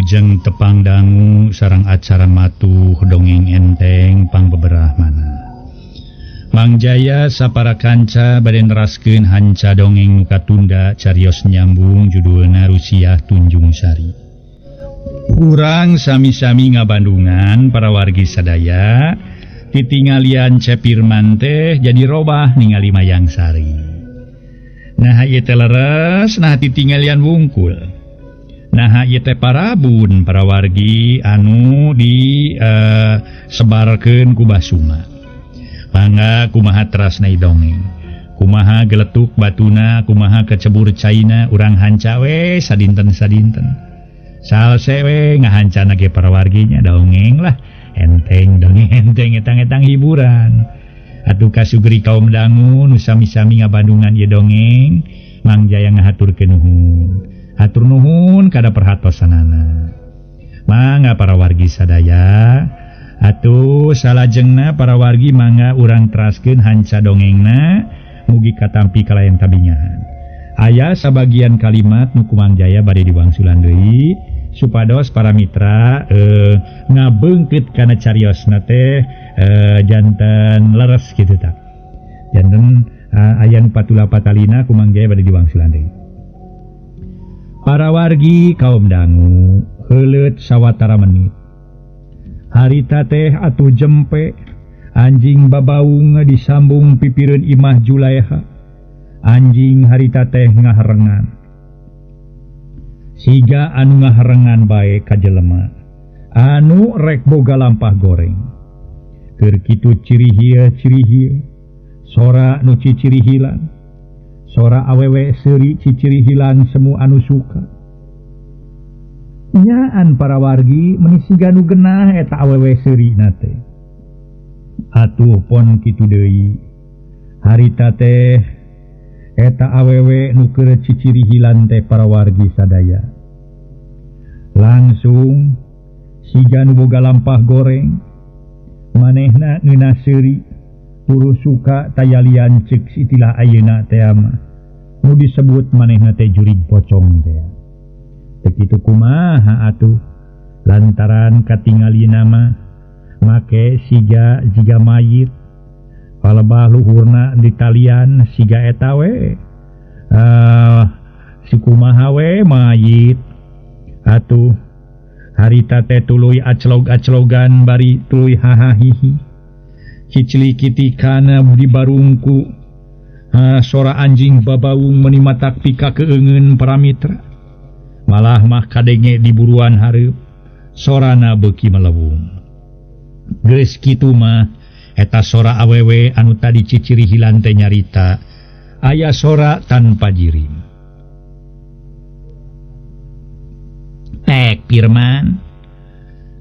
Wilujeng tepang dangu sareng acara matuh dongeng enteng pang beberah mana. Mang Jaya sapara kanca bade neraskeun hanca dongeng katunda carios nyambung judulna Rusiah Tunjung Sari. Urang sami-sami ngabandungan para wargi sadaya titingalian Cepirman teh jadi robah ningali Mayang Sari. Nah ieu teh leres nah titingalian wungkul. Nah ieu teh parabun para wargi anu di sebarkeun ku Basuma. Mangga kumaha terasna dongeng. Kumaha geletuk batuna, kumaha kecebur caina urang hanca we sadinten-sadinten. Salse we ngahancana ge para warginya dongeng lah. Enteng dongeng enteng etang-etang hiburan. Atuh kasugeri kaum dangu nu sami-sami ngabandungan ieu dongeng, Mang Jaya ngahaturkeun nuhun. Hatur nuhun kada perhatosanana. Mangga para wargi sadaya, atuh salajengna para wargi mangga urang teraskeun hanca dongengna mugi katampi kalayan tabingahan. Aya sabagian kalimat nu ku Mang Jaya bade diwangsulan deui supados para mitra ngabeungkeut kana cariosna teh janten leres kitu tah. Janten aya nu patula patalina ku Mang Jaya bade diwangsulan deui. Para wargi kaum dangu heuleut sawatara menit. Harita teh atuh jempe anjing babaung disambung pipireun Imah Julaiha. Anjing harita teh ngaharengan. Siga anu ngaharengan bae ka jelema anu rek boga lampah goreng. Keur kitu ciri hieu sora nu ciciri hilang. Sora awewe seuri ciciri hilang semu anu suka. Nyaan para wargi menisiga nu genah eta awewe seuri nate. Atuh pon kitu deui. Harita teh eta awewe nu keur ciciri hilang teh para wargi sadaya. Langsung siga nu boga lampah goreng. Manehna ngeunah seuri turu suka tayalian ceuk istilah ayeuna teh mah. Nu disebut manehna teh jurig pocong teh. Teu kitu kumaha atuh lantaran katingali nama make siga jiga mayit palebah luhurna ditalian siga eta we si kumaha we mayit atuh harita teh tuluy aclog-aclogan bari tuluy hahahihi cicilikitikan di barungku. Sora anjing babaung menimatak pika keungeun para mitra. Malah mah kadenge diburuan hareup. Sorana beuki melewung. Geus kitu mah eta sora awewe anu tadi ciciri hilang teh nyarita aya sora tanpa jirim. Tek Pirman.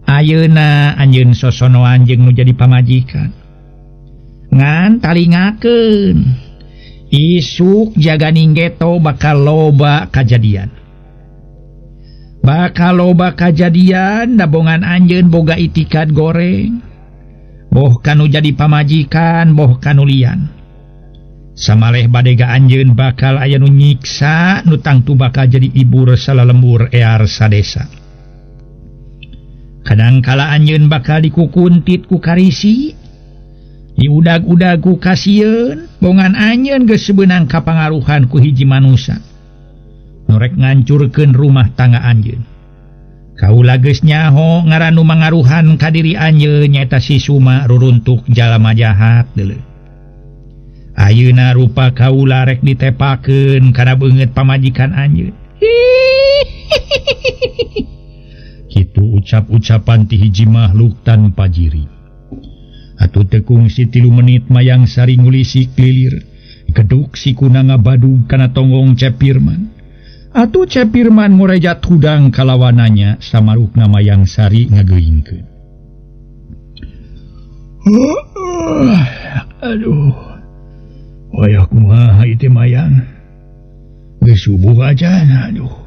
Ayeuna anjeun sosono anjeun nu jadi pamajikan. Ngan talingakeun. Isuk jaga ninggeto bakal loba kajadian. Bakal loba kajadian dabongan anjeun boga itikat goreng. Boh kanu jadi pamajikan, boh kanu lian. Samaleh badega anjeun bakal aya nu nyiksa nu tangtu bakal jadi ibur salalembur ear sadesa. Kadangkala anjeun bakal dikukuntit ku karisi. Diudag-udag ku kasieun bongan anjeun geus sebeunang kapangaruhan ku hiji manusia norek ngancurkeun rumah tangga anjeun. Kaula geus nyaho ngaran nu mangaruhan ka diri anjeun nyaeta si Suma ruruntuk jalma jahat deuleu. Ayeuna rupa kaula rek ditepakeun kana beungeut pamajikan anjeun. Kitu ucap-ucapan ti hiji makhluk tanpa jiri. Atuh tekung si 3 menit Mayang Sari ngulisik lilir geduk si kuna ngabadug kana tonggong Cepirman. Atuh Cepirman ngorejat hudang kalawananya samarukna Mayang Sari ngageuingkeun. Aduh. Wayah kumaha ieu Mayang. Geus subuh aja aduh.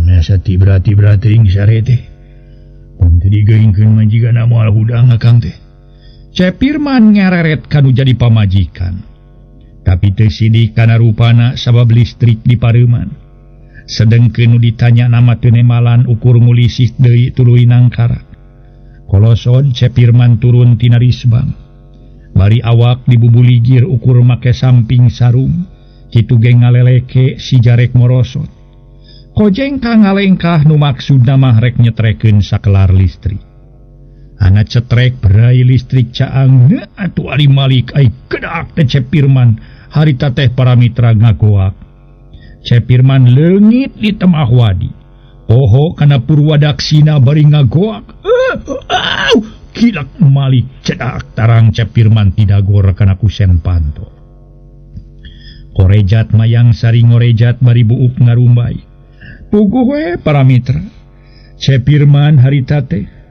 Nya satibra-tibra teuing sare teh. Mun teu digeuingkeun mah jigana moal hudang akang teh. Cepirman ngareret kanu jadi pamajikan. Tapi teu sidik kana rupana sabab listrik di pareuman. sedengkeun nu ditanya nama teu nemalan ukur ngulisih deui tuluy nangkara. Kolosod Cepirman turun tina risbang. Bari awak dibubuligir ukur make samping sarung, kitu ge ngaleleke si jarek morosot. Kojengka ngalengkah nu maksudna mah rek nyetrekeun sakelar listrik. Anak cetrek berai listrik caang atuh ari malik ai kedak teh Cepirman harita teh para mitra ngagoak. Cepirman leungit di temah wadi. Poho kana purwadaksina bari ngagoak. Kilak malik cedak tarang Cepirman tidagor kana kusen panto. Korejat mayang sari ngorejat bari buuk ngarumbai. Puguh we para mitra. Cepirman harita teh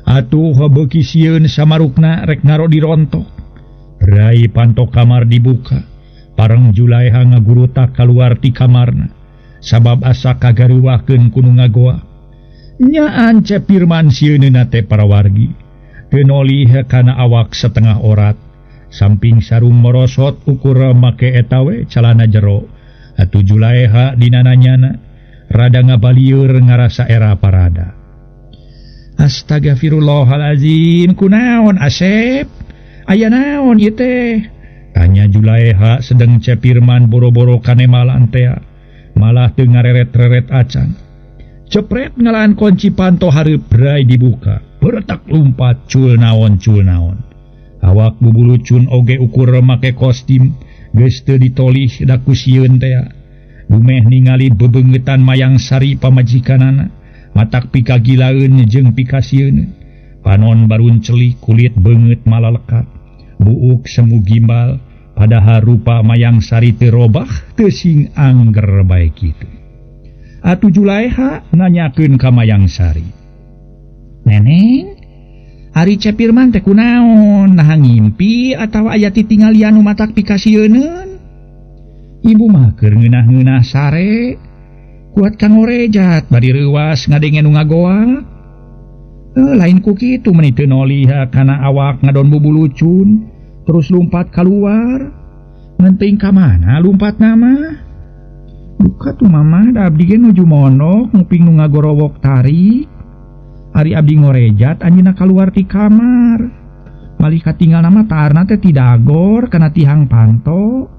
atuh beuki sieun samarukna rek ngaro dirontok. Berai panto kamar dibuka. Pareng Julaiha ngagurutak kaluar ti kamarna. Sabab asa kagaruwahkeun kudu ngagoa. Nyaan Cepirman sieunna teh para wargi. Teu nolih kana awak setengah orat. Samping sarung morosot ukur make eta we calana jero. Atuh Julaiha dina nanyana rada ngabalieur ngarasa era parada. Astagfirullahalazim, kunaon Asep? Aya naon ieu teh? Tanya Julaiha sedeng Cepirman boro-boro kanemalan teh. Malah teu ngareret-reret acan. Cepret ngalaan kunci panto hareup berai dibuka. Beretak lumpat cul naon. Awak bubulucun oge ukur make kostim geus teu ditolih da ku sieun teh. Dumeh ningali bebeungetan mayang sari pamajikanana. Matak pikagilaeun jeung pikasieun. Panon barun celik kulit beungeut malalekat. Buuk semu gimbal padahal rupa mayang sari teu robah teu sing angger bae kitu. Atuh Julaiha nanyakeun ka mayang sari. Neneng, ari Cepirman teh kunaon? Nah ngimpi atawa aya titingalian nu matak pikasieun? Ibu mah keur ngeunah-ngeunah sare. Kuat kang orejat bari reuwas ngadengen nu ngagoak. Lain ku kitu meuni teu nolih kana awak ngadon bubulucun terus lumpat keluar. Ngenting ka mana lumpatna mah? Buka tuh mama da abdi ge nuju monok nguping nu ngagorowok tarik. Ari abdi ngorejat anjeunna kaluar ti kamar. Malih katinggalna mah taarna teh tidagor kana tihang panto.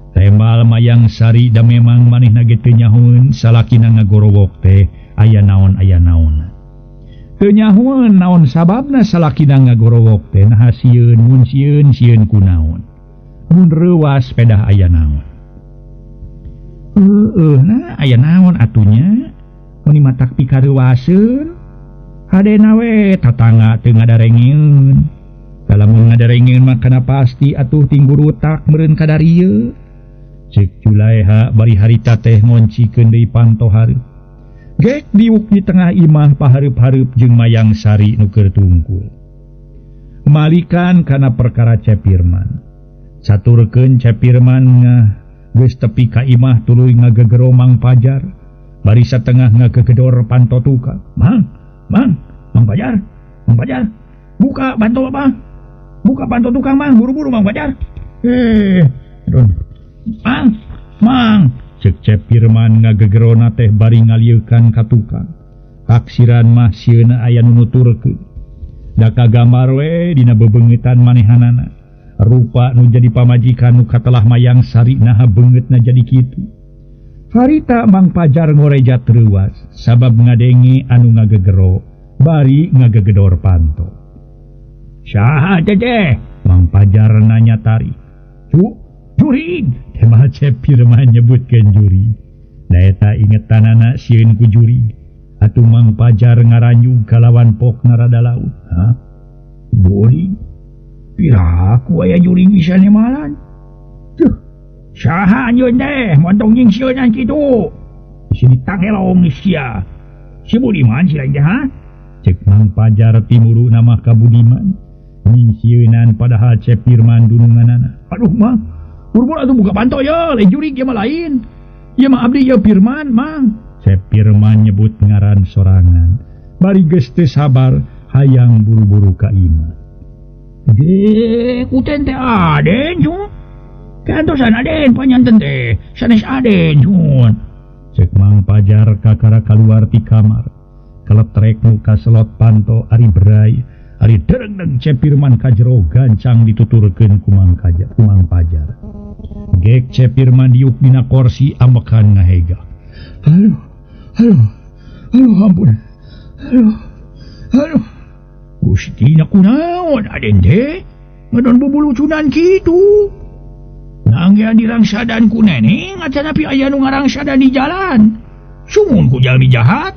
Tembal mayang sari da memang manehna ge teu nyahoeun salakina ngagorowok teh aya naon. Teu nyahoeun naon sababna salakina ngagorowok teh nah sieun mun sieun kunaon. Mun reuwas pedah aya naon. Nah aya naon atunya? Mun matak pikareuwaseun hadena we tatangga teu ngadarengeun. Lamun ngadarengeun mah kana pasti atuh tinggurutak meureun kadarieu. Cek Julaiha bari harita teh ngoncikeun deui panto hareup. Gek diuk di tengah imah pahareup-hareup jeung mayang sari nu keur tungkul. Malikan kana perkara Cepirman. Caturkeun Cepirman geus tepi ka imah tuluy ngagegero Mang Pajar. Bari satengah ngagegedor panto tukang. Mang Pajar. Buka panto Bang. Buka panto tukang Mang, buru-buru Mang Pajar. Mang, cek Cepirman ngagegerona teh bari ngalieukan ka tukang. Taksiran mah sieuna aya nu nuturkeun. Da kagambar we dina bebeungetan manehanana. Rupa nu jadi pamajikan nu katelah mayang sari naha beungeutna jadi kitu. Harita Mang Pajar ngorejat reuwas sabab ngadenge anu ngagegero bari ngagegedor panto. Saha teh? Mang Pajar nanya tari. Jurig, temah Cepirman nyebutkeun jurig. Da eta ingetanana sieun ku jurig. Atuh Mang Pajar ngaranjug kalawan pokna rada laut. Jurig? Piraku aya jurig bisa nemalan? Saha anjeun teh montong jeung sieunan kitu? Si ditangelong sia. Si Budiman si lain teh Cek Mang Pajar timuru nama ka Budiman. Ning sieunan padahal Cepirman dununganana. Aduh Mang, buru-buru atuh buka panto ya, lain jurig ya mah lain. Ya mah abdi ya Pirman, Mang. Cepirman nyebut ngaran sorangan. Bari geus teu sabar hayang buru-buru ka imah. Kuten teh aden cu. Kantosan aden panyanten teh. Sanes aden cu. Cek Mang Pajar kakara keluar ti kamar. Keletrek muka selot panto ari berai, ari dereng Cepirman kajero gancang dituturkeun ku Mang Pajar. Gek Cepirman diuk dina kursi ambekan ngahega. Ampun. Gusti na kunaon aden teh? Ngadon bubulucunan kitu. Nanggean dirangsadan ku neneng acan api aya nu ngarangsadan di jalan. Sumun ku jalmi jahat.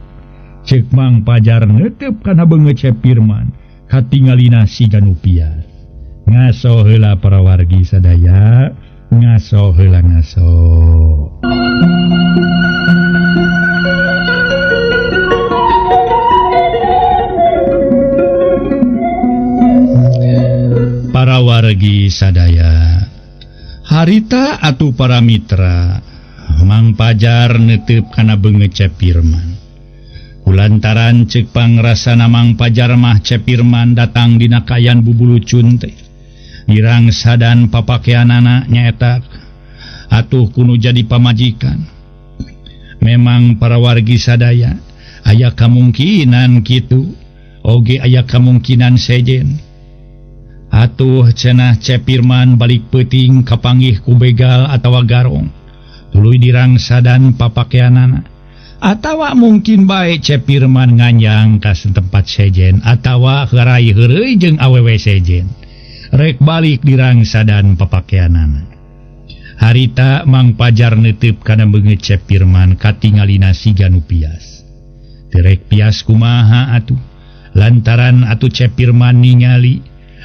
Cek Mang Pajar netep kana beungeut Cepirman katingalina siga nu pias. Ngaso heula para wargi sadaya, ngaso heula ngaso. Para wargi sadaya, harita atuh para mitra, Mang Pajar netep kana beungeut Cepirman. Kulantaran ceuk pangrasana Mang Pajar mah Cepirman datang dina kayan bubulucun teh. Dirangsadan papakeanana nyaeta atuh kudu jadi pamajikan. Memang para wargi sadaya, aya kamungkinan kitu, oge aya kamungkinan sejen. Atuh cenah Cepirman balik peuting kapanggih ku begal atawa garong, tuluy dirangsadan papakeanana. Atawa mungkin bae Cepirman nganyang ka tempat sejen atawa herai heureuy jeung awewe sejen. Rek balik dirangsadan papakeanana. Harita Mang Pajar netep kana beungeut Cepirman katingalina siga nu pias. Terek pias kumaha atuh? Lantaran atuh Cepirman ningali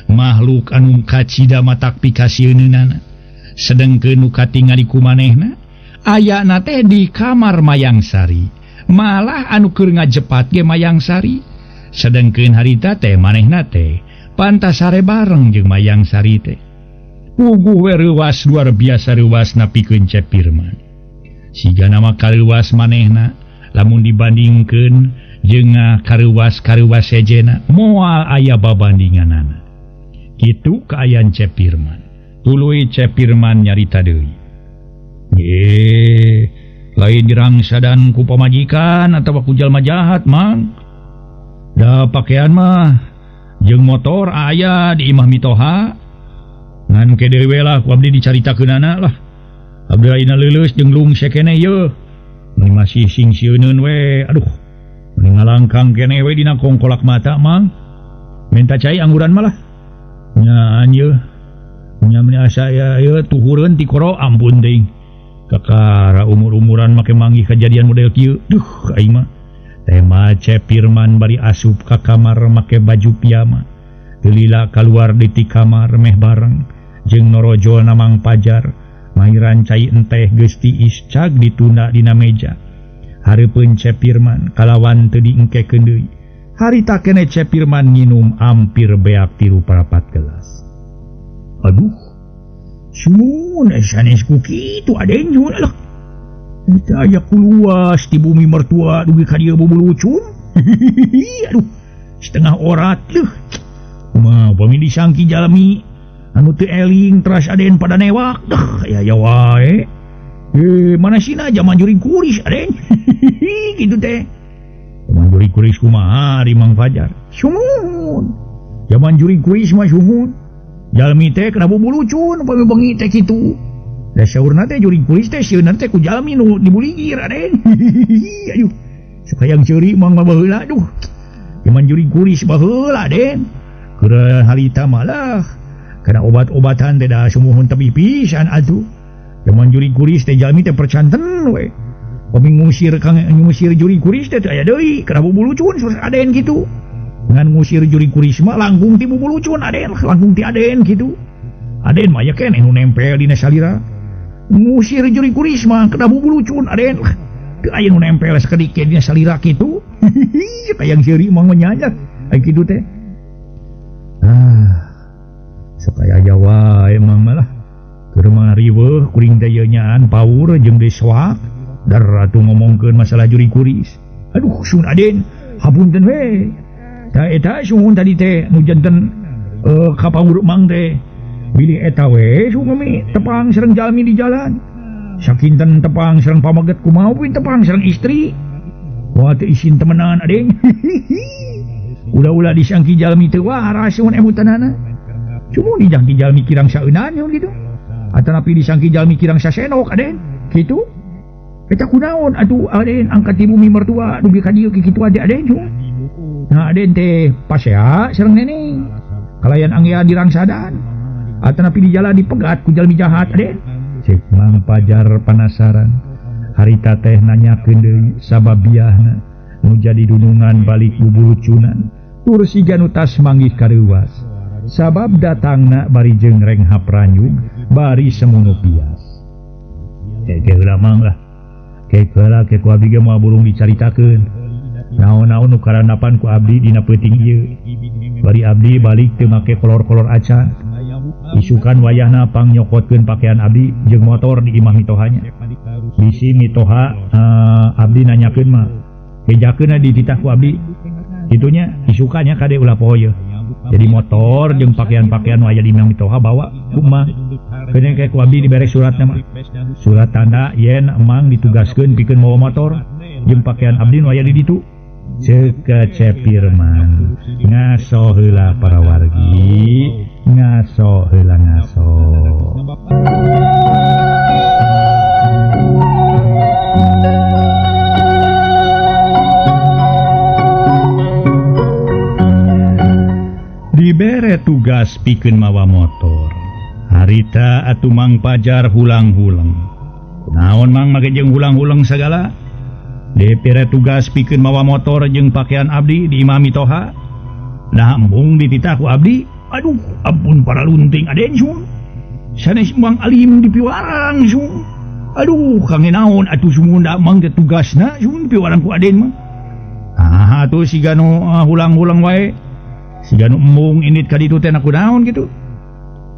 makhluk anu kacida matak pikasieunana. Sedengkeun nu katingali ku manehna ayana teh di kamar Mayang Sari. Malah anu keur ngajepat ge Mayang Sari. Sedengkeun harita teh manehna teh pantas sare bareng jeung Mayang Sari teh. Puguh we reuwas luar biasa reuasna pikeun Cepirman. Siga nama kareuwas manehna lamun dibandingkeun jeung kareuwas sejena moal aya babandinganana. Kitu kaayaan Cepirman. Tuluy Cepirman nyarita deui. Lain dirangsadan ku pamajikan atawa ku jalma jahat, Mang. Da pakaian mah jeung motor aya di imah mitoha. Ngan ke deui lah ku abdi dicaritakeunana lah. Abdi ayeuna leuleus jeung lungsek keneh yeuh. Mun masih singsieuneun we, aduh. Mun ngalangkang keneh we dina kongkolak mata, Mang. Minta cai angguran mah lah. Nya anjeun. Nya mun asa ya tuhureun ti koro ampun teuing. Kakara umur-umuran make manggih kejadian model kieu. Duh aing mah. Tema Cepirman bari asup ka kamar make baju piyama. Teu lila kaluar di ti kamar meh bareng jeung norojolna Mang Pajar. Mahiran cai enteh geus tiis cag ditunda dina meja. Hareupeun Cepirman kalawan teu diengkekeun deui. Harita keneh Cepirman nginum ampir beak 3/4 gelas. Aduh. Sumun sanes ku kitu aden nyun lah. Kita aya kuluas di bumi mertua dugi ka dieu bubulucun. Aduh. Setengah orat leuh. Kumaha upami disangki jalmi anu teu eling teras aden pada newak. Ya wae. Mana sina zaman juring kuris aden. Gitu teh. Zaman juring kuris kumaha di Mang Pajar? Sumun. Zaman juring kuris mah sumun. Jalmi teh kena bubulucun upami bengi teh kitu. Da saurna teh juring kuris teh sieunna teh ku jalmi nu dibuligir aden. Aduh. Sakayang ceuri Mang mah baheula aduh. Zaman juring kuris baheula aden. Keur harita malah kana obat-obatan teh da sumuhun tepi pisan atuh. Zaman juring kuris teh jalmi teh percanten we. Pami ngusir juring kuris teh aya deui kana bubulucun saur aden kitu. Ngan ngusir juring kuris mah langkung ti bubulucun aden, langkung ti aden kitu. Aden mah ya keneh nu nempel dina salira. Ngusir juring kuris mah kana bubulucun aden. Teu aya nu nempel sakedik dina salira kitu. Kayang seuri mah nyanyak aya kitu teh. Supaya Jawa emang malah keur mariweuh kuring teh nyaan paur jeung deswak dar ratu ngomongkeun masalah juring kuris. Aduh sun aden hapunten we. Da eta sumun tadi teh nu janten ka paur Mang teh bilih eta we sungemi tepang sareng jalmi di jalan. sakinten tepang sareng pamaget kumaha pun tepang sareng istri. Wah teu isin temenan adeng. Ulah-ulah disangki jalmi teu waras mun emutanana. Cuma dijangki jalmi kirang saeunan gitu. Atanapi disangki jalmi kirang sasenok aden. Kitu. Eta kunaon atuh aden angkat ti bumi mertua dugi ka dieu kitu ade aden. Nah aden teh pasea sareng neneng. Kalayan anggean dirangsadan. Atanapi di jalan dipegat ku jalmi jahat aden. Cek Mang Pajar penasaran. Harita teh nanyakeun deui sababiahna nu jadi dunungan balik bubulucunan. Tur siga nu tas manggih kareuwas. Sabab datangna bari jeung reng hapranyug bari semono pias. Keke heula mang lah. Keke heula ke ku abdi ge moal burung dicaritakeun. Naon-naon nu karanapan ku abdi dina peuting ieu. Bari abdi balik teu make kolor-kolor acan. Isukan wayahna pang nyokotkeun pakaian abdi jeung motor di imah mitohanya. Bisi mitoha abdi nanyakeun mah. Bejakeunna di titah ku abdi. Itunya isukannya kade ulah poho. Jadi motor jeung pakaian-pakaian wayah di imah mitoha bawa ku emang. Keun kayak ku abdi dibere suratna mah. Surat tanda yen emang ditugaskeun pikeun mawa motor jeung pakaian abdi nu aya di ditu. Ceuk cepir man. Ngaso heula para wargi. Ngaso heula ngaso. Dibere tugas pikeun mawa motor. Harita atuh Mang Pajar hulang-hulang. Naon Mang make jeung hulang-hulang sagala? Dibere tugas pikeun mawa motor jeung pakaian abdi di imah mitoha. Nah embung dititah ku abdi. Aduh, ampun para lunting aden sun. Sanes Mang Alim di piwarang sun. Aduh, kangen naon atuh sumunda mang teh tugasna sun piwarang ku aden mah. Ah, atuh siga nu hulang-hulang wae. Siga nu embung indit ka ditu teh na kunaon gitu.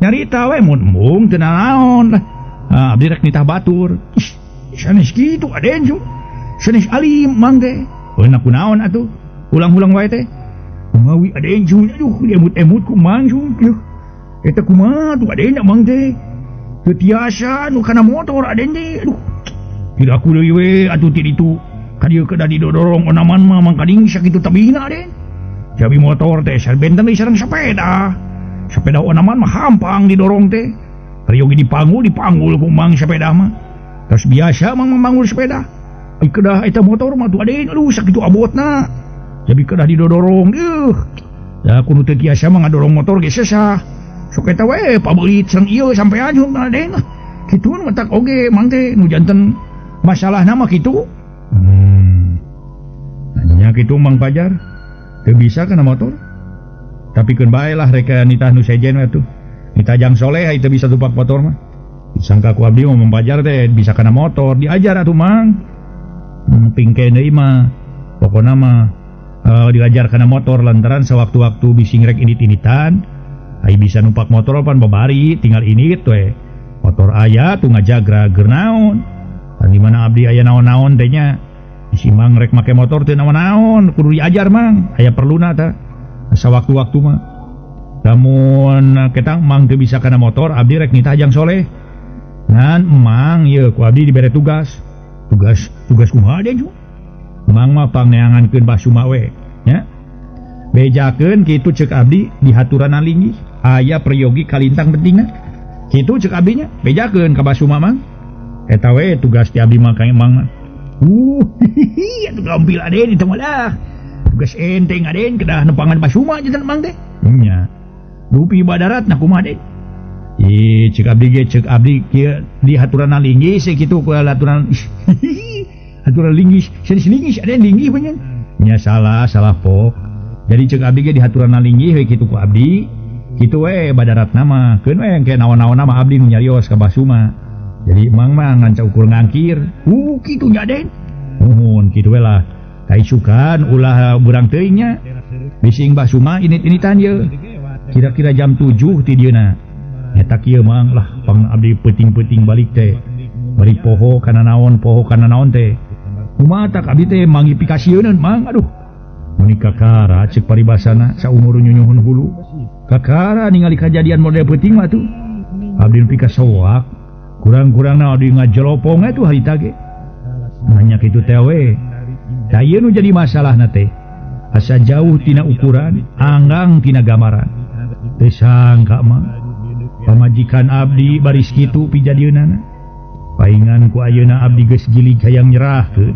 Nyarita we mun embung teu naon lah. Abdi rek nitah batur. Sanes kitu aden sun. Sanes Alim mang teh. Na kunaon atuh? Ulang-ulang wae teh. Kumawi aden sun, aduh emut-emut ku mang sun. Eta kumaha tuh aden mang teh. Teu tiasa nu kana motor aden teh. Aduh. Tidak aku deui we atuh ti ditu. Ka dieu kedah didodorong onaman mah mangkading sakitu tabina aden. Jabi motor teh benten deui sareng sepeda. Sepeda onaman mah hampang didorong teh. Kariogi dipanggul ku mang sepeda mah. Terus biasa mang memanggul sepeda. Ai kedah eta motor mah tuh aden, aduh sakitu abotna. Jabi kedah didodorong. Da kudu teu tiasa mah ngadorong motor ge sesah. Sok eta we pabeulit sareng ieu sampean jeung aden. Kituan mah tak oge mang teh nu janten masalahna mah kitu. Nya kitu Mang Pajar. Teu bisa kana motor. Tapi keun bae lah rek nitah nu sejen we atuh. Nitah jang soleh ai teu bisa tupak motor mah. Disangka ku abdi Mang Pajar teh bisa kana motor, diajar atuh Mang. Pingke deui mah. Pokona mah diajar kana motor lantaran sewaktu-waktu bising rek indit-inditan. Ai bisa numpak motor pan babari tinggal indit we. Motor aya tuh ngajagra keur naon. Pan di mana abdi aya naon-naon teh nya. Si Mang rek make motor teu naon-naon, kudu diajar Mang, aya perluna ta. Sawaktu-waktu mah. Lamun ketang Mang teu bisa kana motor, abdi rek nitah jang soleh. Ngan Mang ieu ku abdi dibere tugas. Tugas kumaha deui? Mang mah pangneangankeun basuma we, nya. Bejakeun kitu ceuk abdi di haturanna linggih, aya prayogi kalintang pentingna. Kitu ceuk abdinya, bejakeun ka basuma Mang. Eta we tugas ti abdi mah ka Mang mah. Atuh gampil aden itu malah. Tugas enteng aden kedah nempangan basuma janten Mang teh. Nya. Dupi badaratna kumaha den? Ceuk abdi kieu di haturanna linggih sakitu ku haturan. Haturan linggih, sanes linggih aden linggih panjen. Nya salah pok. Jadi ceuk abdi ge di haturanna linggih we kitu ku abdi. Kitu we badaratna mah keun we engke naon-naonna mah abdi nu nyarios ka basuma. Jadi Mang mah nganca ukur ngangkir. Kitu nya den. Nuhun kitu we lah. Kaisukan ulah burang teuing nya. Bising basuma init-initan ye. Kira-kira jam 7 ti dieuna. Eta kieu Mang lah pang abdi peuting-peuting balik teh. Bari poho kana naon teh. Kumaha tak abdi teh mangipikasieun Mang aduh. Muni kakara ceuk paribasana saumur nyunyuhun hulu. Kakara ningali kajadian model peuting mah tuh. Abdi nepi ka soak ku kurang-kurang na di ngajelopong itu harita ge banyak itu tewe daya nu jadi masalah nate asa jauh tina ukuran anggang tina gamaran teu sangka mah pamajikan abdi baris kitu pijadieunana paingan ku ayeuna abdi geus gilig hayang nyerahkeun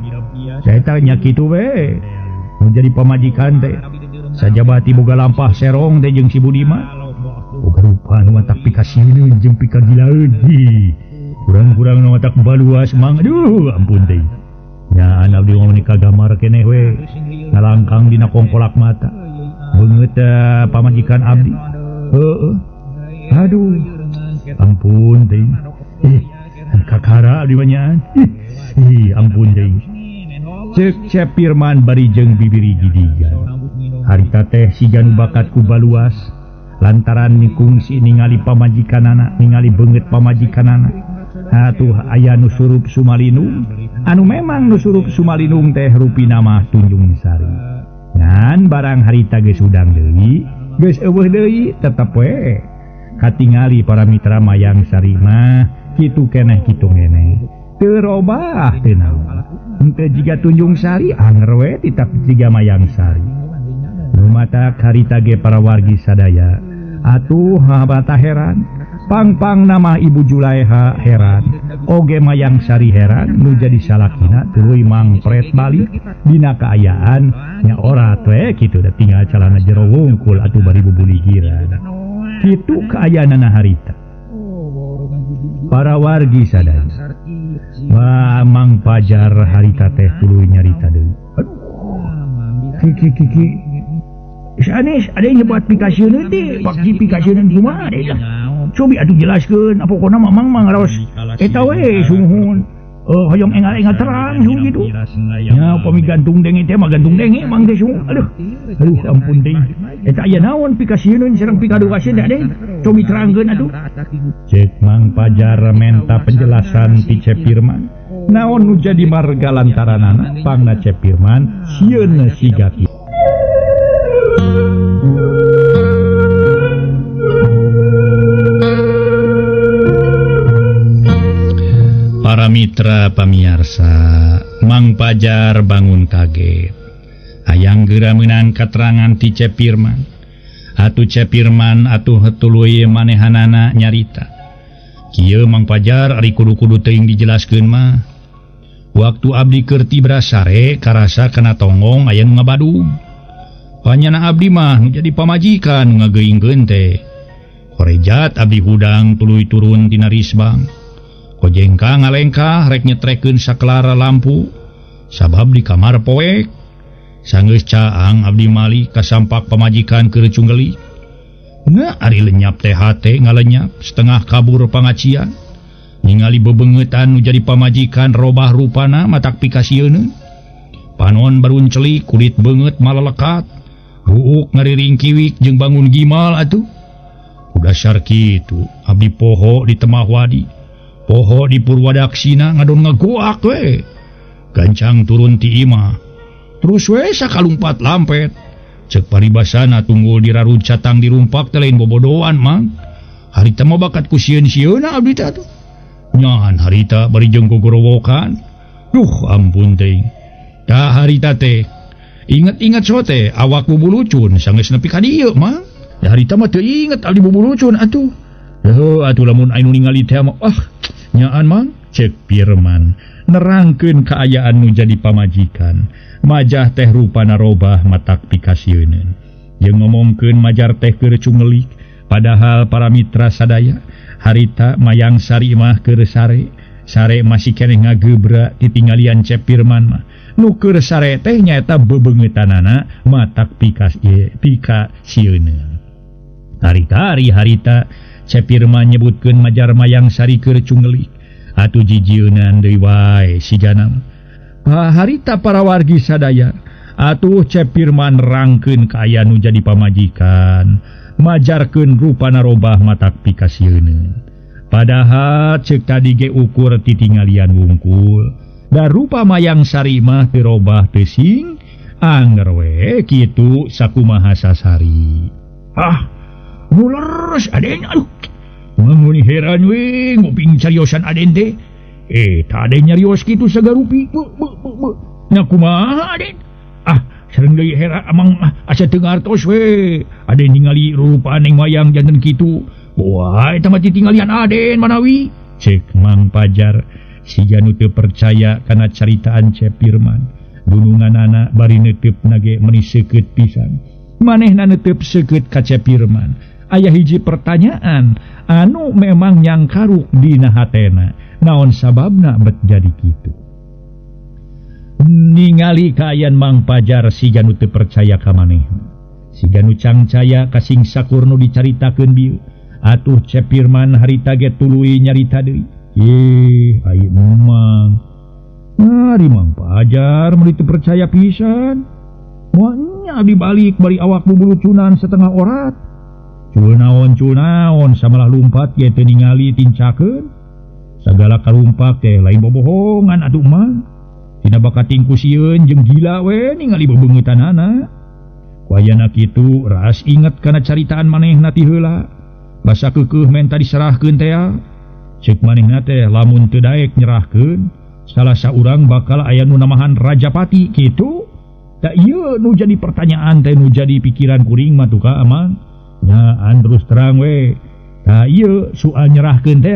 saeta nya kitu we nu jadi pamajikan teh sajabati boga lampah serong teh jeung si Budiman boga rupa nu matak pikasieun jeung pikagilaeun kurang-kurang nu matak baluas mang aduh ampun teh nya abdi ngomong ka gamar keneh we ngalangkang dina kongkolak mata beungeut pamajikan abdi heueuh aduh ampun teh kakara abdi manyaan ampun teh cek Cepirman bari jeung bibiri gidigan harita teh sigan bakat ku baluas lantaran nikungsi ningali pamajikanana ningali beungeut pamajikanana atuh aya nu surup sumalinung anu memang nu surup sumalinung teh rupina mah Tunjung Sari ngan barang harita geus udang deui geus eueuh deui tetep we katingali para mitra Mayang Sari mah kitu keneh kitu ngene teu robah teu naon henteu jiga Tunjung Sari anger we tetep jiga Mayang Sari nu matak harita ge para wargi sadaya atuh habata heran pang-pang nama Ibu Julaiha heran oge Mayang Sari heran nu jadi salakina tuluy mangpret balik dina kaayaan nya ora teh kitu da tinggal calana jero wungkul atuh bari bubuligiran kitu kaayaanana harita para wargi sadaya wah Mang Pajar harita teh tuluy nyarita deui aduh kiki sanes ada yang buat pikasieun teh pakji pikasieun kumaha deui cobi atuh jelaskeun apokona mamang raos eta we sumuhun hoyong engal-engal terang sung gitu nya upami gantung denge teh mah gantung denge mang teh sung aduh ampun deui eta aya naon pikasieun sareng pikadugasieun da deui cobi terangkeun atuh cek Mang Pajar menta penjelasan ti Cepirman naon nu jadi marga lantaranana pangna Cepirman sieun siga kitu para mitra pamiarsa Mang Pajar bangun kaget hayang geura meunang katerangan ti Cepirman atuh Cepirman atuh tuluy manehanana nyarita kieu Mang Pajar ari kudu-kudu teuing dijelaskeun mah waktu abdi keur tibra sare karasa kana tonggong aya nu ngabadung panyana abdi mah nu jadi pamajikan ngageuingkeun teh korejat abdi hudang tuluy turun tina risbang kojengka ngalengkah rek nyetrekeun sakelara lampu sabab di kamar poek sanggeus caang abdi mali kasampak pamajikan keur cunggeuli na ari lenyap teh hate ngalenyap setengah kabur pangacian ningali bebeungetan nu jadi pamajikan robah rupana matak pikasieun panon barunceli kulit beungeut malelekat ruuk ngariring kiwik jeung bangun gimal atuh udah dasar kitu abdi poho di temah wadi poho di Purwadaksina ngadon ngagoak we gancang turun ti imah terus we sakalumpat lampet cek paribasana tunggul diraruncatang dirumpak teh lain bobodoan mang harita mah bakat ku sieun-sieuna abdi teh atuh nyahan harita bari jeung gogorowokan ampun teuing tah harita teh inget-inget sote awak bubulucun sanggeus nepi ka dieu mah harita mah teu inget abdi bubulucun atuh atuh lamun anu ningali teh mah nyaan mang Cepirman nerangkeun kaayaan nu jadi pamajikan majah teh rupana robah matak pikasieun jeung ngomongkeun majar teh keur cungelik padahal para mitra sadaya harita Mayang Sari mah keur sare masih keneh ngagebra ditinggalian Cepirman mah nu keur sare teh nyaeta bebeungetanana matak pikasieun harita Cepirman nyebutkeun majar Mayang Sari keur cungelik atuh jijieunan deui wae si janam harita para wargi sadaya atuh Cepirman nerangkeun kaayaan nu jadi pamajikan majarkeun rupana robah matak pikasieun padahal cek tadi ge ukur titinggalian wungkul da rupa Mayang Sari mah teu robah teu sing anger we kitu sakumaha sasari nu leres aden aduh heran we nguping cariosan Aden teh. Tak ada nyarios kitu sagarupi. Nya kumaha Aden? Sareng deui heran amang asa teu ngartos we. Aden ningali rupaan ning wayang janten kitu. Wah, eta mah tingalian Aden manawi. Cek Mang Pajar siga nu teu percaya kana caritaan Cepirman. Dununganana bari neuteup nage meuni seukeut pisan. Manehna neuteup seukeut ka Cepirman. Aya hiji pertanyaan anu memang nyangkaruk dina hatena. Naon sababna bet jadi kitu? Ningali kaayaan Mang Pajar siga nu teu percaya ka manehna. Siga nu cangcaya ka sing sakurnu dicaritakeun bieu. Atuh Cepirman harita ge tuluy nyarita deui. Ayeuna Mang. Ari Mang Pajar meuli teu percaya pisan. Moalnya dibalik bari awak bubulucunan setengah orat. Cunaon samalah lumpat ye teu ningali tincakeun. Sagala karumpak teh lain bobohongan atuh Mang. Tina bakating ku sieun jeung gila we ningali bebeungetanana. Wayana kitu raas inget kana caritaan manehna ti heula. Basa keukeuh menta diserahkeun teh. Ceuk manehna teh lamun teu daek nyerahkeun, salah saurang bakal aya nu namahan Rajapati kitu. Da ieu nu jadi pertanyaan teh nu jadi pikiran kuring mah tuh ka Amang. Nya terus terang we. Da ieu soal nyerahkeun teh.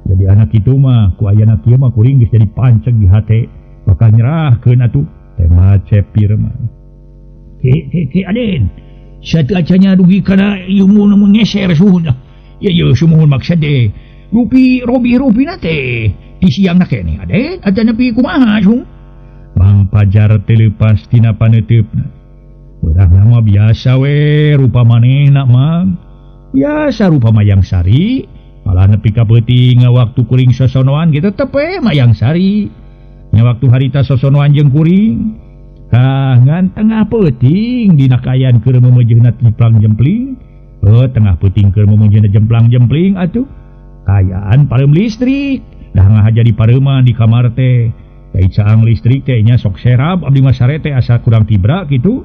Jadi anak kitu mah ku ayana kieu mah kuring geus jadi panceg di hate. Bakal nyerahkeun atuh tema Cepirman. Ke Aden. Satu acanya dugi kana ilmu namun ngeser suhun. Ya sumuhun maksud deh. Rupi nate. Di siang nak kene Aden. Ada nepi kumaha sung. Mang Pajar telepas tina paneutupna. Urang nama biasa we rupa manehna Mang. Biasa rupa Mayang Sari. Malah nepi ka peuting waktu kuring sosonoan kita tetep Mayang Sari. Nya waktu harita sosonoan jeung kuring. Ngan tengah peuting dina kayan keur memejeuna jemplang jempling. Tengah peuting keur memejeuna jemplang jempling atuh. Kayaan pareum listrik. Dah ngahaja di pareuman di kamar teh. Kai caang listrik teh nya sok serab abdi mah sare teh asa kurang tibra kitu.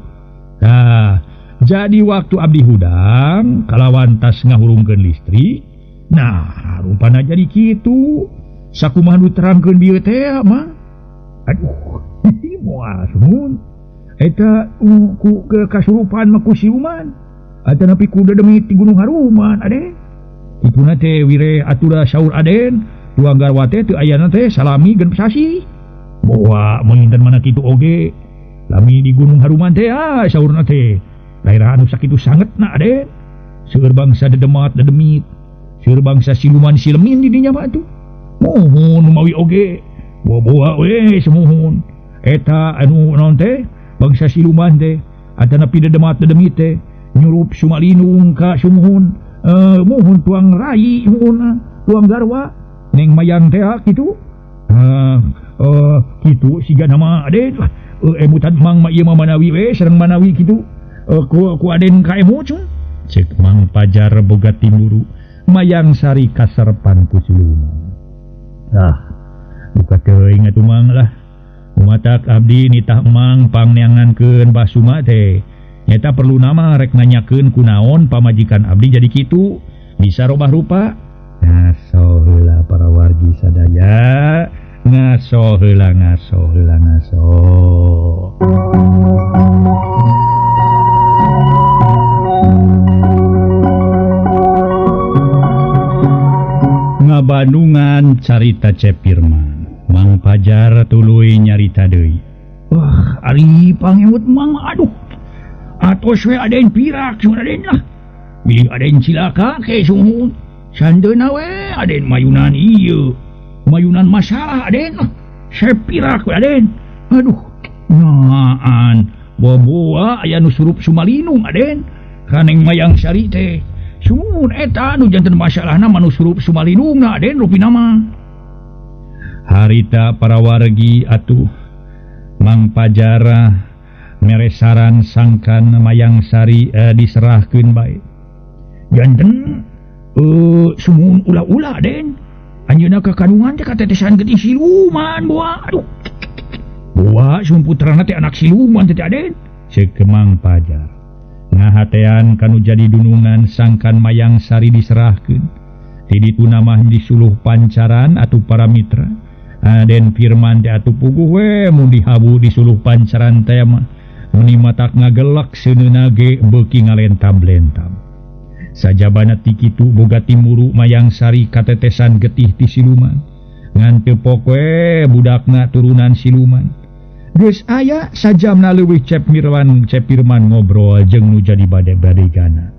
Jadi waktu abdi hudang kalawan tas ngahurungkeun listrik. Rupana jadi kitu. Sakumaha nu terangkeun dieu teh mah. Aduh, moal sumun. Eta ku kasurupan mah ku siuman. Ata nepi ku dedemit di Gunung Haruman Aden. Ituna teh wire atura saur Aden, tuang garwa teh teu ayana teh salami gen sasi. Boa meundan mana kitu oge. Lami di Gunung Haruman teh saurna teh. Daerah anu sakitu sangetna Aden. Seueur bangsa dedemit, seueur bangsa siluman silemin di dinya mah atuh. Mohon mawi oge. Boa we semuhun. Eta anu naon teh bangsa siluman teh ata nepi dedemit teh nyurup sumalinung ka sumuhun. Mohon tuang rai mohon tuang garwa neng Mayang teh kitu. Kitu siga nama Aden. Emutan Mang mah ieu mah manawi we sareng manawi kitu. Ku Aden ka emu cung. Ceuk Mang Pajar boga timburu. Mayang Sari kaserpan ku siluman. Buka teuing atuh Mang lah. Umatak abdi nitah Mang pangneangankeun basuma teh. Nyata perlu nama rek nanyakeun kunaon pamajikan abdi jadi kitu. Bisa robah rupa. Ngaso heula para wargi sadaya. Ngaso heula. Ngabandungan carita Cepirman. Mang Pajar tuluy nyarita deui. Wah, ari pangewut Mang aduh. Atos we Aden pirak sun Aden lah. Biling Aden cilaka ke sumuhun. Sandeuna we Aden mayunan ieu. Mayunan masalah Aden. Sepirak we Aden. Aduh. Naan. Boa aya nu surup sumalinung Aden. Kaneng Mayang Sari teh. Sumuhun eta nu janten masalahna manu surup sumalinungna Aden rupina mah. Harita para wargi atuh Mang Pajar meresaran sangkan Mayang Sari diserahkeun bae. Janten sumuhun ulah-ulah Den. Anjeunna kakandungan teh katetesan geuting siluman boa. Aduh. Boa sun putrana teh anak siluman teh Den. Ceuk Mang Pajar. Ngahatean kanu jadi dunungan sangkan Mayang Sari diserahkeun. Tiditu namah disuluh pancaran atuh para mitra. Den firman teh atuh puguh we mun dihabu disuluh pancaran teh mah meni matak ngagelak seuneuna ge beuki ngalentam-lentam. Sajabana ti kitu boga timuru mayang sari katetesan getih ti siluman. Ngan teu pok we budakna turunan siluman. Geus aya sajamna leuwih Cep Firman ngobrol jeung nu jadi bade-badegana.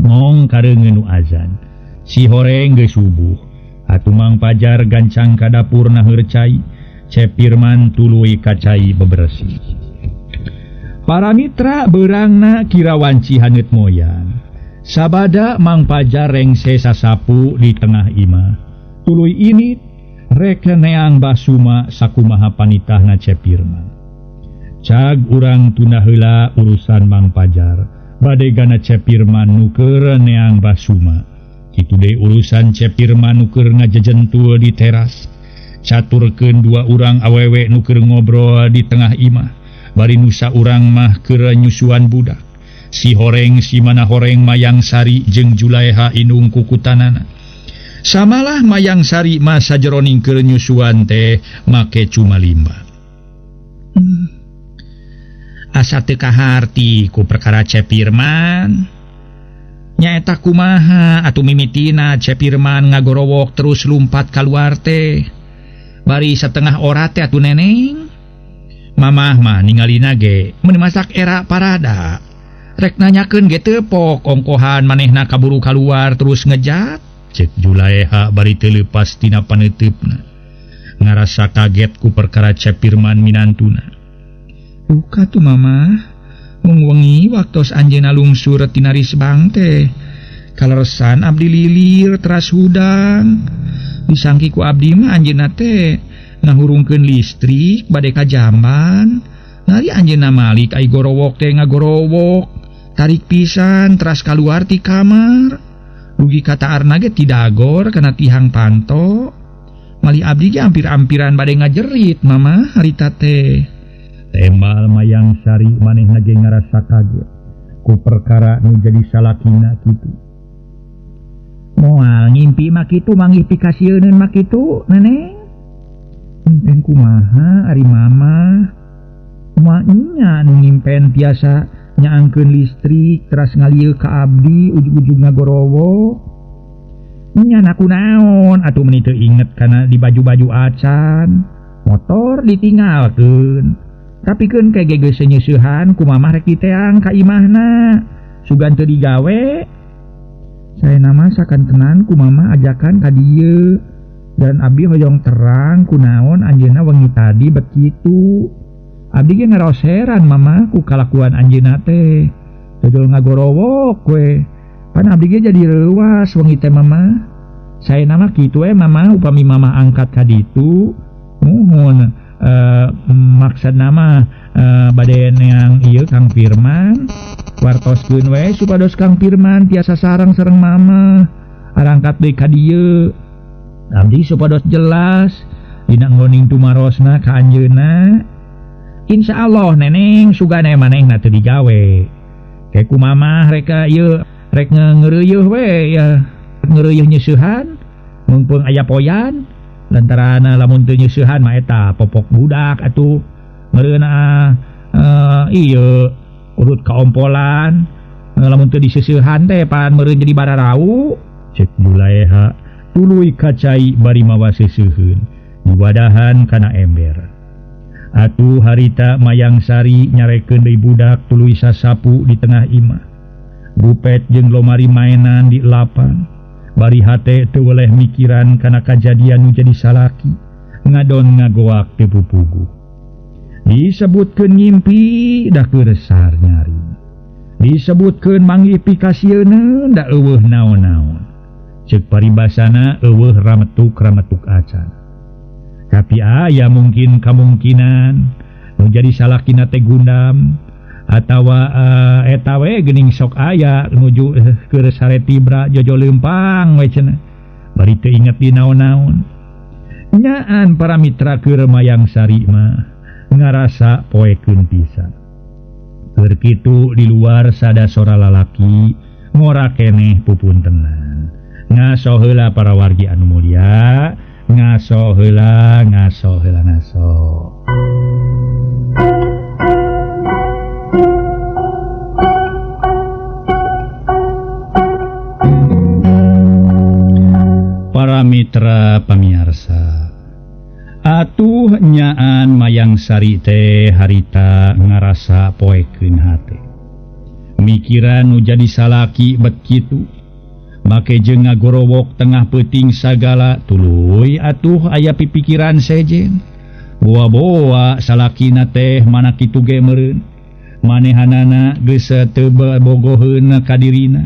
Ngong kareungeun nu azan. Si horeng geus subuh. Atuh Mang Pajar gancang ka dapur naheur cai. Cep Firman tuluy ka cai bebersih. Para mitra beurangna kira wanci hangeut moyang. Sabada Mang Pajar rengse sasapu di tengah imah. Tuluy ini rek neang basuma sakumaha panitahna Cep Firman. Cag urang tunda heula urusan Mang Pajar. Badegana Cep Firman nu keur neang basuma. Kitu deui urusan Cep Firman nu keur ngajejentul di teras. Caturkeun dua urang awewe nu keur ngobrol di tengah imah. Bari nusa urang mah keur nyusuan budak. Si horeng si mana horeng Mayang Sari jeung Julaiha indung kukutanana. Samalah Mayang Sari mah sajeroning keur nyusuan teh make cuma limba. Asa teu kaharti ku perkara Cep Firman. Nyaeta kumaha atuh mimitina Cep Firman ngagorowok terus lumpat kaluar teh. Bari setengah ora teh atuh neneng. Mamah mah ningalina ge mun masak era parada. Rek nanyakeun ge teu pok ongkohan manehna kaburu kaluar terus ngejat. Cek Julaiha bari teu leupas tina paneutupna. Ngarasa kaget ku perkara Cep Firman minantuna. Duka tuh mamah. Mung wengi waktos anjeunna lungsur tina risbang teh kaleresan abdi lilir teras hudang. Disangki ku abdi mah anjeunna teh ngahurungkeun listrik bade ka jamban. Nari anjeunna malik ai gorowok teh ngagorowok tarik pisan teras kaluar ti kamar. Rugi kataarna ge ti dagor kana tihang panto. Mali abdi ge ampir-ampiran bade ngajerit mamah harita teh. Tembal Mayang Sari manehna ge ngarasa kaget ku perkara nu jadi salakina kitu. Moal ngimpi mah kitu manggih pikasieun mah kitu neneng. Ngimpen kumaha ari mama? Moal nya nu ngimpen tiasa nyaangkeun listrik teras ngalieu ka abdi ujug-ujug ngagorowo. Nya naku naon atuh meuni teu inget kana di baju-baju acan. Motor ditinggalkeun. Tapi keun kege geus nyeusuhan ku mamah rek diteang ka imahna. Sugan teu digawe. Saena mah sakantenan ku mamah ajakan ka dieu. Dan abdi hoyong terang kunaon anjeunna wengi tadi begitu. Abdi ge ngaraos heran mamah ku kalakuan anjeunna teh. Dodol ngagorowok we. Pan abdi ge jadi leuwas wengi teh mamah. Saena mah kitu we mamah upami mamah angkat ka ditu. Muhun maksud nama bade neang ieu Kang Firman wartoskeun we supados Kang Firman tiasa sareng mama arangkat deui ka dieu. Abdi supados jelas dina ngoning tumarosna ka anjeunna. Insyaallah neneng sugana manehna teu digawe. Ke ku mamah rek ieu rek ngeureuyeuh we ya ngeureuyeuh nyeusuhan mumpung aya poyan. Lantaran lamun teu nyeusuhan mah eta popok budak atuh meureunna ieu urut kaompolan. Lamun teu diseusuhan teh pan meureun jadi bararau. Cek Julaiha tuluy ka cai bari mawa seuseheun diwadahan kana ember. Atuh harita Mayang Sari nyarekeun deui budak tuluy sasapu di tengah imah. Bupet jeung lomari mainan di lapan. Bari hate teu weleh mikiran kana kajadian nu jadi salaki ngadon ngagoak teu pupuguh. Disebutkeun ngimpi da keuresar nyari. Disebutkeun manggih pikasieun da eueuh naon-naon. Ceuk paribasana eueuh rametuk acan. Tapi aya mungkin kamungkinan nu jadi salakina teh gundam atawa eta we geuning sok aya nuju keur sare tibra jojo leumpang we cenah bari teu inget di naon-naon. Nyaan para mitra keur Mayang Sari mah ngarasa poekeun pisan. Keur kitu di luar sada sora lalaki ngora keneh pupuntenan. ngaso heula para wargi anu mulia, ngaso heula ngaso. Para mitra pamiarsa, atuh nyaan mayang sari teh harita ngarasa poekeun hate. Mikiran nu jadi salaki bet kitu, make jeung ngagorowok tengah peuting sagala tuluy atuh aya pipikiran sejen. Boa-boa salakina teh mana kitu ge meureun, manehanana geus teu bogoheun ka dirina.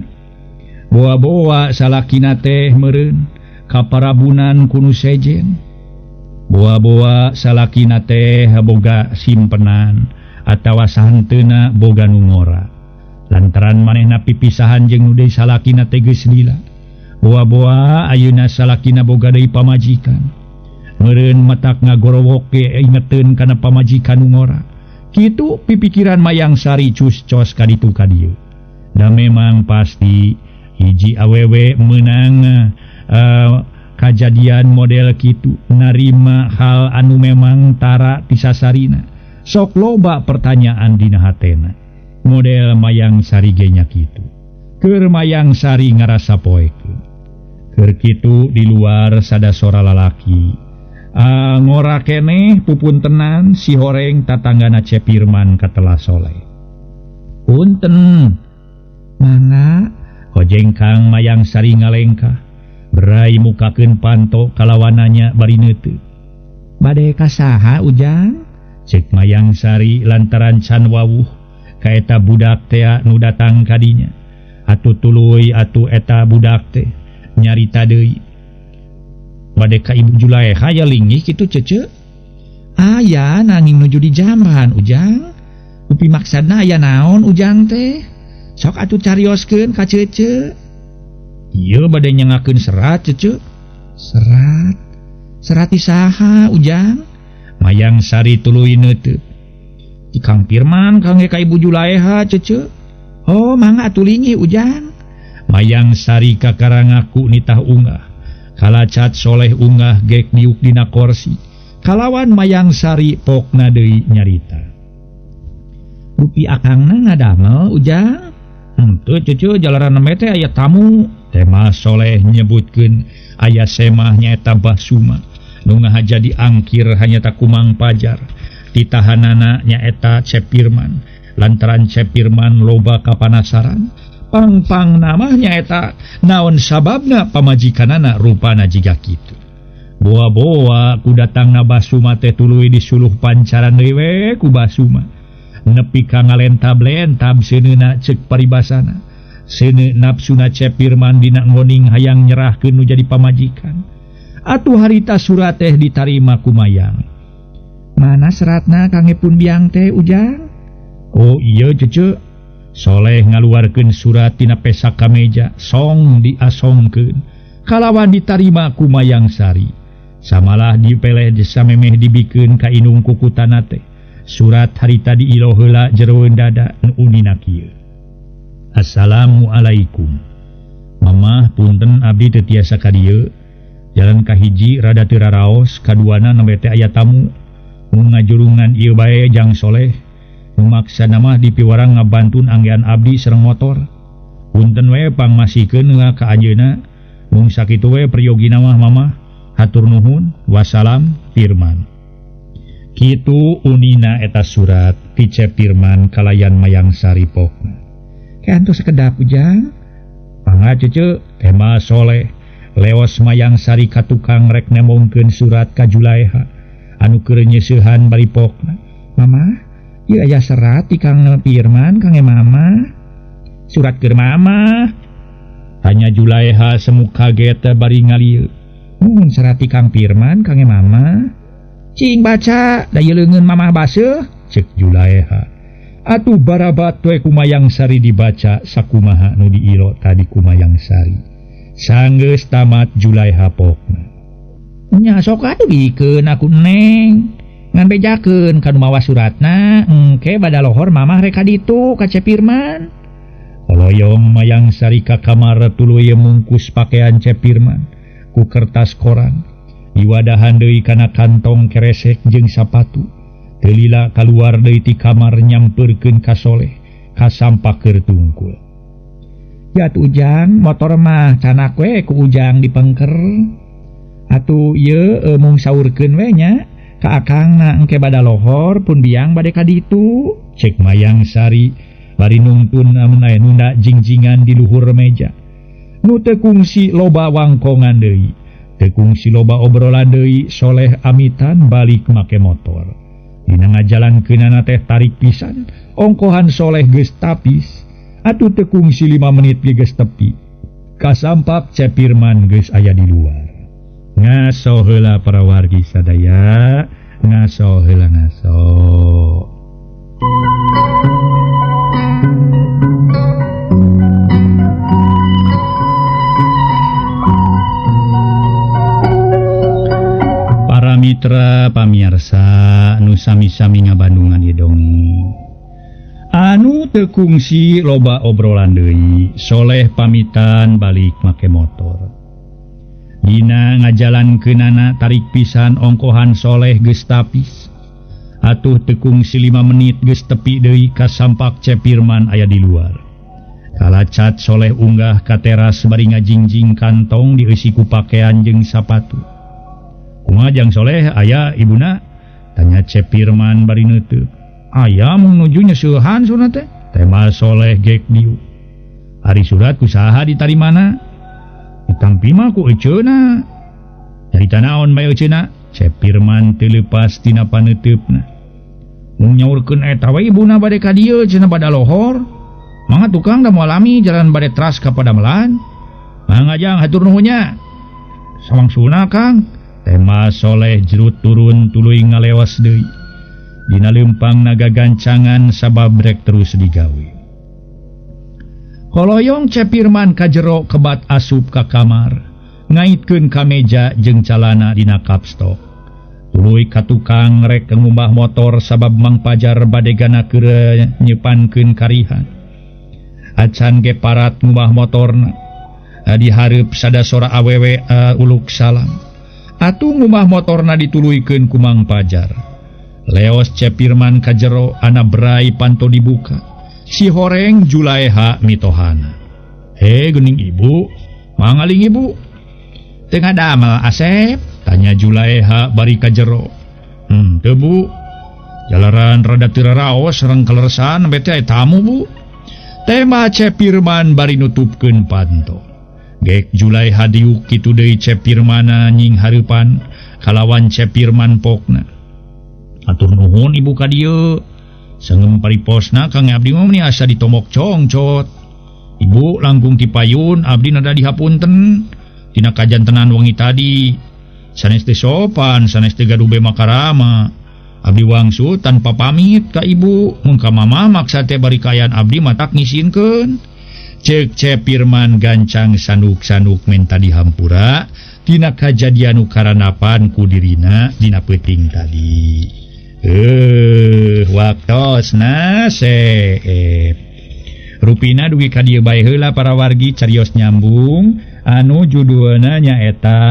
Boa-boa salakina teh meureun kaparabunan kuno sejen. Boa-boa salakina teh boga simpenan atawa sahanteuna boga nu ngora. Lantaran manehna pipisahan jeung nu deui salakina teh geus lila. Boa-boa ayeuna salakina boga deui pamajikan. Meureun matak ngagorowok ge ingeteun kana pamajikan nu ngora. Kitu pipikiran mayang sari cus-cos ka ditu ka dieu. Da memang pasti hiji awewe meunang kajadian model kitu, narima hal anu memang tara tisasarina. Sok loba pertanyaan dina hatena. Model mayang sari ge nya kitu. Keur mayang sari ngarasa poekeun. Keur kitu di luar sadasora lalaki. Ngora keneh pupuntenan si horeng tatanggana Cepirman katelah soleh. Punten, mangga hojengkang mayang sari ngalengkah. Berai mukakeun panto kalawananya bari neuteu. Bade ka saha ujang? Cek mayang sari lantaran can wawuh ka eta budak teh nu datang ka dinya. Atuh tuluy atuh eta budak teh nyarita deui. Bade ka Ibu Julaiha ya linggih kitu cece. Aya nanging nuju di jamban ujang. Upi maksudna aya naon ujang teh? Sok atuh carioskeun ka cece. Ieu bade nyangakeun serat cece. Serat? Serat ti saha ujang? Mayang sari tuluy neuteup. Ti Kang Pirman kangge ka Ibu Julaiha cece. Oh mangga atuh linggih ujang. Mayang sari kakara ngaku nitah unggah. Kalacat soleh unggah gek diuk dina korsi. Kalawan mayang sari pokna deui nyarita. Bupi akangna ngadamel ujang. Henteu cece jalaran teh aya tamu. Tema soleh nyebutkeun aya semah nyaeta Basuma. Nu ngahaja diangkir hanya tak kumang pajar. Titahanana nyaeta Cepirman. Lantaran Cepirman loba kapanasaran. Pang-pang nama nyaeta naon sababna pamajikanana rupana jiga kitu. Boa-boa ku datangna Basuma teh tuluy disuluh pancaran deui we ku Basuma. Nepi ka ngalentab-lentab seuneuna ceuk paribasana. Seuneu nafsuna Cepirman dina ngoning hayang nyerahkeun nu jadi pamajikan. Atuh harita surat teh ditarima ku mayang. Mana seratna kangepun biang teh ujang? Oh iya cece. Soleh ngaluarkeun surat tina pesak kameja, song diasongkeun. Kalawan ditarima ku mayang sari. Samalah dipeleh samemeh dibikeun ka inung kukutana teh. Surat harita diilo heula jeroeun dada nu unina kieu. Assalamualaikum. Mamah punten abdi teu tiasa ka dieu. Jalan kahiji rada teu raraos, kaduana nembe teh aya tamu. Nu ngajulungan ieu bae Jang Soleh. Maksana mah dipiwarang ngabantun anggean abdi sareng motor. Punten we pangmasikeun ka anjeunna. Mung sakitu we priyogina mah mamah. Hatur nuhun. Wassalam Firman. Kitu unina eta surat ti Cepirman kalayan mayang sari pokna. Kantos sekedap ujang. Pangga cece tema soleh. Leos mayang sari ka tukang rek nemongkeun surat ka Julaiha. Anu keur nyeusehan bari pokna. Mama, ieu aya serat ti Kang Pirman kangge mama. Surat keur mama. Hanya Julaiha semu kaget bari ngalieu. Mun serat ti Kang Pirman kangge mama. Cing baca da ieu leungeun mamah baseuh, ceuk Julaiha. Atuh barabat we kumayang sari dibaca sakumaha nu diilo tadi kumayang sari. Sanggeus tamat Julaiha pokna. Nya sok atuh bikeun aku neng. Ngan bejakeun kanu mawa suratna, engke bada lohor mamah rek ka ditu ka Cepirman. Koloyong mayang sarika kamar tuluy mungkus pakaian Cepirman ku kertas koran diwadahan deui kana kantong keresek jeung sapatu telila kaluar deui ti kamar nyamperkeun ka Soleh kasampah keur tungkul. Ya Ujang motor mah canak we ku Ujang dipengker atuh ieu mung saurkeun we nya ka akangna engke bada lohor pun biang bade ka ditu cek Mayang Sari bari nungtun amun aya nunda jingjingan di luhur meja. Nu teu kungsi loba wangkongan deui, teu kungsi loba obrolan deui, Soleh amitan balik make motor. Dina ngajalankeunana teh tarik pisan, ongkohan Soleh geus tapis, atuh teu kungsi 5 menit ge geus tepi. Kasampak Cepirman geus aya di luar. Ngaso heula para wargi sadaya, ngaso heula ngaso. Para mitra pamirsa anu sami-sami ngabandungan ieu dongeng anu teu kungsi loba obrolan deui, Soleh pamitan balik make motor. Dina ngajalankeunana tarik pisan ongkohan Soleh geus tapis. Atuh teu kungsi 5 menit geus tepi deui kasampak Cepirman aya di luar. Kalacat Soleh unggah ka teras bari ngajingjing kantong dieusi ku pakaian jeung sapatu. Kumaha jang Soleh aya ibuna? Tanya Cepirman bari neuteuk. Aya mung nuju nyeusehan sunat teh. Tema Soleh gek diu. Ari surat kusaha ditarimana? Ditampi mah ku eceuna. Nyarita naon bae eceuna? Cepirman teu leupas tina paneuteupna. Mung nyaurkeun eta we ibuna bade ka dieu cenah bada lohor. Mangga tukang da moalami jalan bade tras ka Padamelan. Mangga jang hatur nuhunnya. Sawangsuna Kang. Tema Soleh jerut turun tuluy ngalewas deui. Dina leumpang naga gancangan sabab rek terus digawe. Koloyong Cepirman ka jero kebat asup ka kamar, ngaitkeun ka meja jeung calana dina kapstok. Tuluy ka tukang rek ngumbah motor sabab Mang Pajar bade gana keur nyepankeun karihan. Acan ge parat ngumbah motorna. Di hareup sadasora awewe uluk salam. Atuh ngubah motorna dituluykeun ku Mang Pajar. Leos Cepirman ka jero ana berai panto dibuka. Si horeng Julaiha mitohana. Geuning ibu, mangaling ibu. Teu ngadamel Asep? Tanya Julaiha bari ka jero. Teu bu. Jalaran rada teu raraos sareng kaleresan bete aya tamu bu. Tema Cepirman bari nutupkeun panto. Gek Julaiha diuk kitu deui Cepirmana nying hareupan kalawan Cepirman pokna. Atur nuhun ibu ka dieu. Sangem pariposna Kang abdi mah meni asa ditomok congcot. Ibu langkung ti payun abdi nada dihapunten tina kajantenan wengi tadi. Sanes teh sopan, sanes teh gaduh be makarama. Abdi wangsu tanpa pamit ka ibu. Mun ka mama maksa teh bari kayan abdi matak ngisinkeun. Cek Cepirman gancang sanduk-sanduk menta dihampura tina kajadian nu karanapan ku dirina dina peuting tadi. Waktosna seep. Rupina dugi ka dieu bae heula para wargi carios nyambung anu judulna nyaeta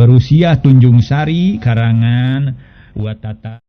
Rusia Tunjung Sari karangan Watata.